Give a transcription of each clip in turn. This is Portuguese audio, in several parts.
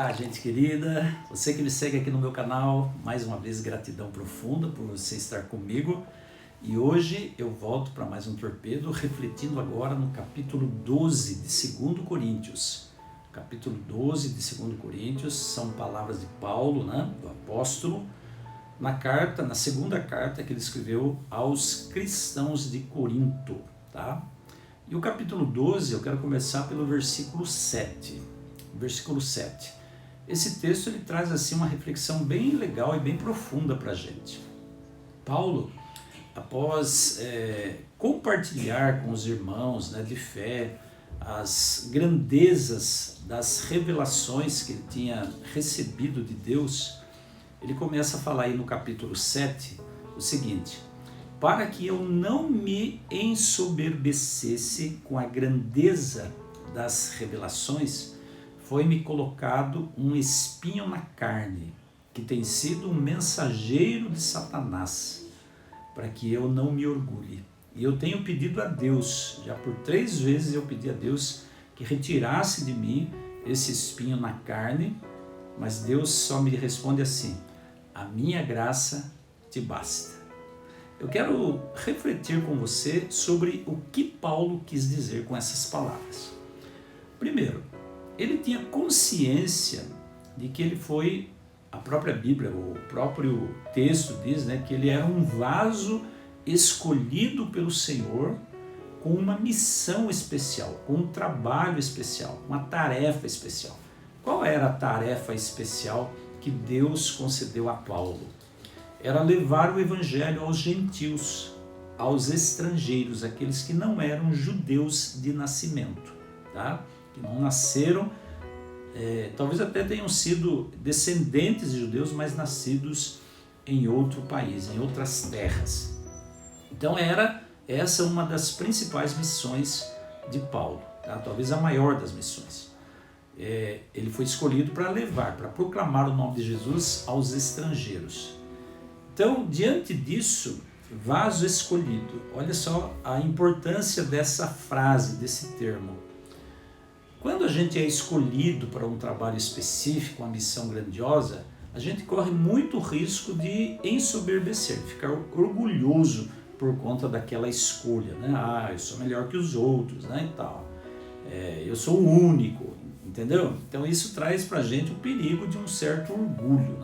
Olá, gente querida, você que me segue aqui no meu canal, mais uma vez gratidão profunda por você estar comigo. E hoje eu volto para mais um torpedo, refletindo agora no capítulo 12 de 2 Coríntios. Capítulo 12 de 2 Coríntios são palavras de Paulo, do apóstolo, na segunda carta que ele escreveu aos cristãos de Corinto, tá? E o capítulo 12, eu quero começar pelo versículo 7. Versículo 7. Esse texto ele traz assim uma reflexão bem legal e bem profunda para a gente. Paulo, após compartilhar com os irmãos de fé as grandezas das revelações que ele tinha recebido de Deus, ele começa a falar aí no capítulo 7 o seguinte: para que eu não me ensoberbecesse com a grandeza das revelações, foi-me colocado um espinho na carne, que tem sido um mensageiro de Satanás, para que eu não me orgulhe. E eu tenho pedido a Deus, já por 3 vezes eu pedi a Deus que retirasse de mim esse espinho na carne, mas Deus só me responde assim: a minha graça te basta. Eu quero refletir com você sobre o que Paulo quis dizer com essas palavras. Primeiro, ele tinha consciência de que ele foi, a própria Bíblia, o próprio texto diz que ele era um vaso escolhido pelo Senhor com uma missão especial, com um trabalho especial, uma tarefa especial. Qual era a tarefa especial que Deus concedeu a Paulo? Era levar o evangelho aos gentios, aos estrangeiros, aqueles que não eram judeus de nascimento, tá? Que não nasceram, talvez até tenham sido descendentes de judeus, mas nascidos em outro país, em outras terras. Então era essa uma das principais missões de Paulo, tá? Talvez a maior das missões. Ele foi escolhido para levar, para proclamar o nome de Jesus aos estrangeiros. Então, diante disso, vaso escolhido, olha só a importância dessa frase, desse termo. Quando a gente é escolhido para um trabalho específico, uma missão grandiosa, a gente corre muito risco de ensoberbecer, de ficar orgulhoso por conta daquela escolha, eu sou melhor que os outros, e tal. Eu sou o único, entendeu? Então isso traz para a gente o perigo de um certo orgulho,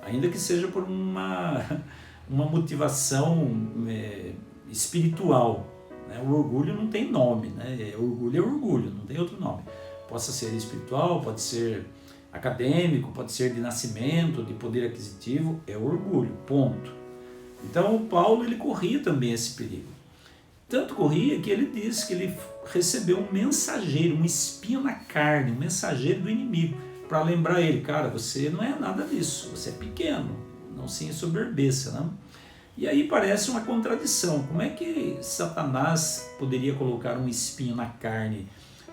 ainda que seja por uma motivação espiritual. O orgulho não tem nome, orgulho é orgulho, não tem outro nome. Possa ser espiritual, pode ser acadêmico, pode ser de nascimento, de poder aquisitivo, é orgulho, ponto. Então o Paulo ele corria também esse perigo. Tanto corria que ele diz que ele recebeu um mensageiro, um espinho na carne, um mensageiro do inimigo, para lembrar ele: cara, você não é nada disso, você é pequeno, não se ensoberbeça, E aí parece uma contradição. Como é que Satanás poderia colocar um espinho na carne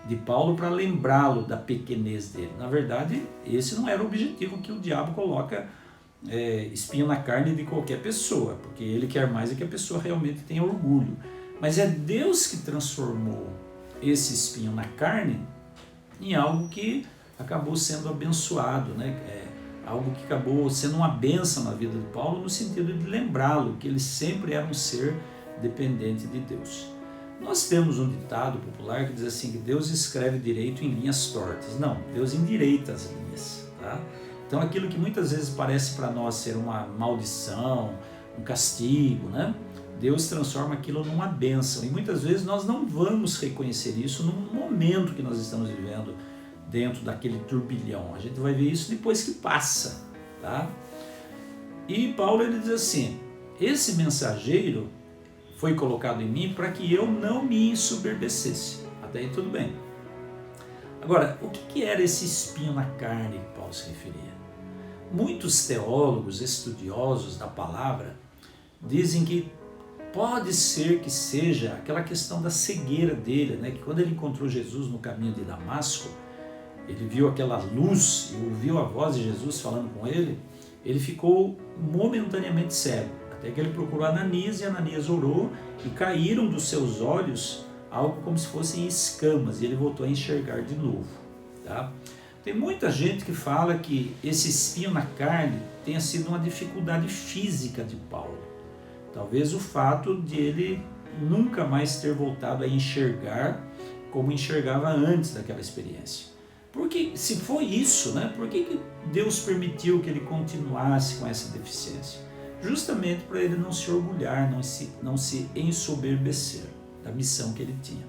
de Paulo para lembrá-lo da pequenez dele? Na verdade, esse não era o objetivo que o diabo coloca espinho na carne de qualquer pessoa, porque ele quer mais é que a pessoa realmente tenha orgulho. Mas é Deus que transformou esse espinho na carne em algo que acabou sendo abençoado, algo que acabou sendo uma bênção na vida de Paulo, no sentido de lembrá-lo que ele sempre era um ser dependente de Deus. Nós temos um ditado popular que diz assim, que Deus escreve direito em linhas tortas. Não, Deus endireita as linhas, tá? Então aquilo que muitas vezes parece para nós ser uma maldição, um castigo, Deus transforma aquilo numa bênção. E muitas vezes nós não vamos reconhecer isso no momento que nós estamos vivendo dentro daquele turbilhão. A gente vai ver isso depois que passa, tá? E Paulo ele diz assim: esse mensageiro foi colocado em mim para que eu não me ensoberbecesse. Até aí tudo bem. Agora, o que era esse espinho na carne que Paulo se referia? Muitos teólogos, estudiosos da palavra, dizem que pode ser que seja aquela questão da cegueira dele, que quando ele encontrou Jesus no caminho de Damasco, ele viu aquela luz e ouviu a voz de Jesus falando com ele, ele ficou momentaneamente cego, até que ele procurou Ananias, e Ananias orou, e caíram dos seus olhos algo como se fossem escamas, e ele voltou a enxergar de novo, tá? Tem muita gente que fala que esse espinho na carne tenha sido uma dificuldade física de Paulo. Talvez o fato de ele nunca mais ter voltado a enxergar como enxergava antes daquela experiência. Porque se foi isso, né, por que Deus permitiu que ele continuasse com essa deficiência? Justamente para ele não se orgulhar, não se ensoberbecer da missão que ele tinha.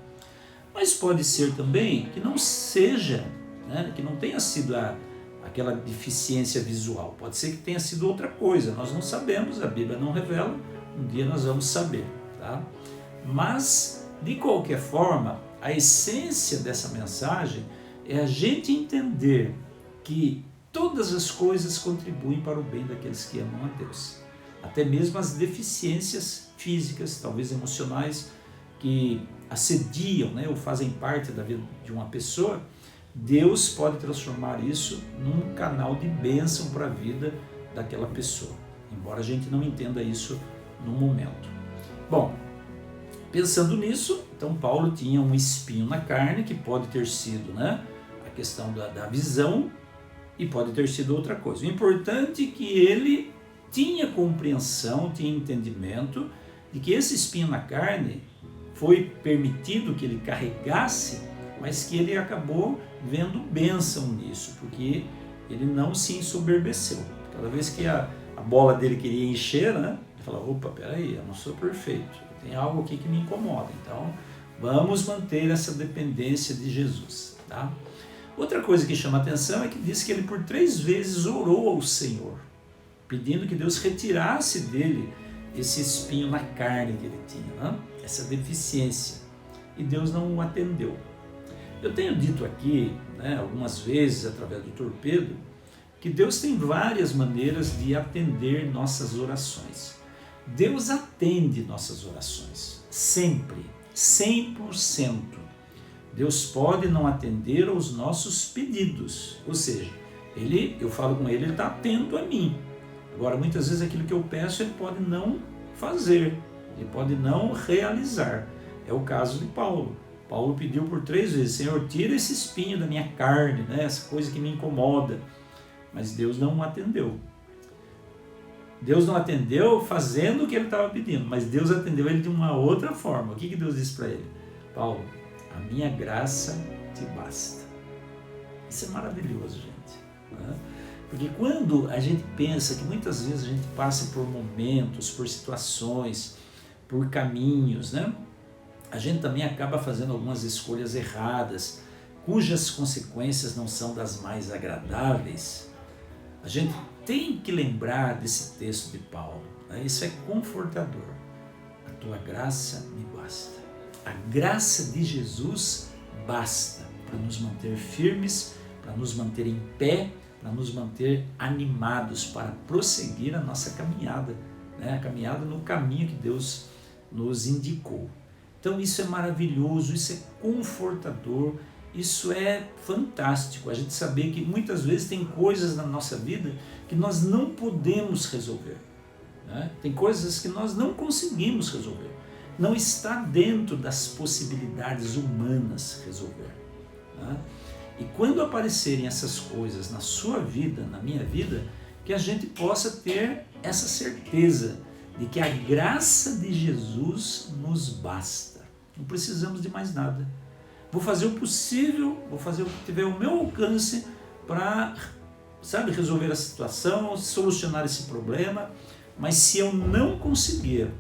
Mas pode ser também que não seja, né, que não tenha sido aquela deficiência visual. Pode ser que tenha sido outra coisa, nós não sabemos, a Bíblia não revela, um dia nós vamos saber. Tá? Mas, de qualquer forma, a essência dessa mensagem é a gente entender que todas as coisas contribuem para o bem daqueles que amam a Deus. Até mesmo as deficiências físicas, talvez emocionais, que assediam, né, ou fazem parte da vida de uma pessoa, Deus pode transformar isso num canal de bênção para a vida daquela pessoa, embora a gente não entenda isso no momento. Bom, pensando nisso, então Paulo tinha um espinho na carne, que pode ter sido, né, a questão da visão, e pode ter sido outra coisa. O importante é que ele tinha compreensão, tinha entendimento de que esse espinho na carne foi permitido que ele carregasse, mas que ele acabou vendo bênção nisso, porque ele não se ensoberbeceu. Cada vez que a bola dele queria encher, né, ele falava, opa, peraí, eu não sou perfeito, tem algo aqui que me incomoda, então vamos manter essa dependência de Jesus. Tá? Outra coisa que chama atenção é que diz que ele por 3 vezes orou ao Senhor, pedindo que Deus retirasse dele esse espinho na carne que ele tinha, né? Essa deficiência, e Deus não o atendeu. Eu tenho dito aqui, né, algumas vezes através do Torpedo, que Deus tem várias maneiras de atender nossas orações. Deus atende nossas orações, sempre, 100%. Deus pode não atender aos nossos pedidos, ou seja, eu falo com ele está atento a mim. Agora, muitas vezes aquilo que eu peço ele pode não fazer, ele pode não realizar. É o caso de Paulo. Paulo pediu por 3 vezes, Senhor, tira esse espinho da minha carne, né, essa coisa que me incomoda. Mas Deus não o atendeu. Deus não atendeu fazendo o que ele estava pedindo, mas Deus atendeu ele de uma outra forma. O que Deus disse para ele? Paulo, a minha graça te basta. Isso é maravilhoso, gente. Né? Porque quando a gente pensa que muitas vezes a gente passa por momentos, por situações, por caminhos, né? A gente também acaba fazendo algumas escolhas erradas, cujas consequências não são das mais agradáveis. A gente tem que lembrar desse texto de Paulo, né? Isso é confortador. A tua graça me basta. A graça de Jesus basta para nos manter firmes, para nos manter em pé, para nos manter animados para prosseguir a nossa caminhada, né? A caminhada no caminho que Deus nos indicou. Então isso é maravilhoso, isso é confortador, isso é fantástico, a gente saber que muitas vezes tem coisas na nossa vida que nós não podemos resolver, né? Tem coisas que nós não conseguimos resolver, não está dentro das possibilidades humanas resolver, né? E quando aparecerem essas coisas na sua vida, na minha vida, que a gente possa ter essa certeza de que a graça de Jesus nos basta. Não precisamos de mais nada. Vou fazer o possível, vou fazer o que tiver ao meu alcance para, resolver a situação, solucionar esse problema, mas se eu não conseguir,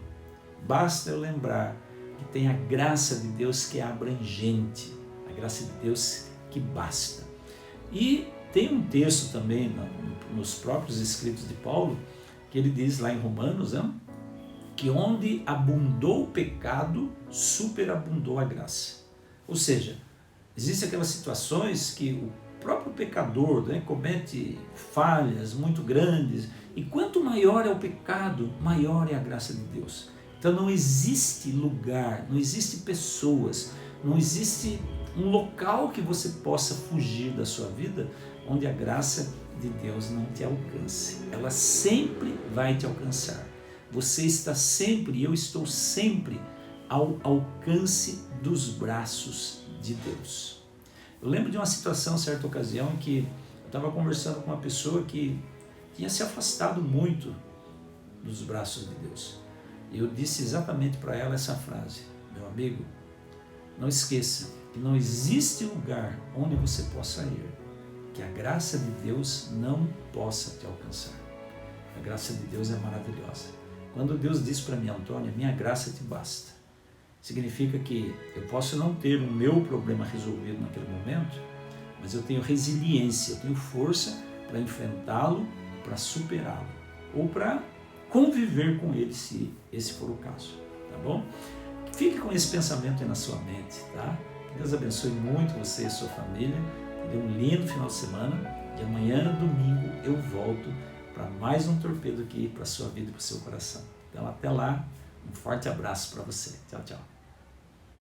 basta eu lembrar que tem a graça de Deus que é abrangente, a graça de Deus que basta. E tem um texto também nos próprios escritos de Paulo, que ele diz lá em Romanos, né, que onde abundou o pecado, superabundou a graça. Ou seja, existem aquelas situações que o próprio pecador, né, comete falhas muito grandes, e quanto maior é o pecado, maior é a graça de Deus. Então não existe lugar, não existe pessoas, não existe um local que você possa fugir da sua vida onde a graça de Deus não te alcance. Ela sempre vai te alcançar. Você está sempre, eu estou sempre ao alcance dos braços de Deus. Eu lembro de uma situação, certa ocasião, em que eu estava conversando com uma pessoa que tinha se afastado muito dos braços de Deus. E eu disse exatamente para ela essa frase: meu amigo, não esqueça que não existe lugar onde você possa ir que a graça de Deus não possa te alcançar. A graça de Deus é maravilhosa. Quando Deus diz para mim, Antônio, minha graça te basta, significa que eu posso não ter o meu problema resolvido naquele momento, mas eu tenho resiliência, eu tenho força para enfrentá-lo, para superá-lo, ou para conviver com ele, se esse for o caso, tá bom? Fique com esse pensamento aí na sua mente, tá? Que Deus abençoe muito você e a sua família, dê um lindo final de semana, e amanhã, domingo, eu volto para mais um torpedo aqui para a sua vida e para o seu coração. Então, até lá, um forte abraço para você. Tchau, tchau.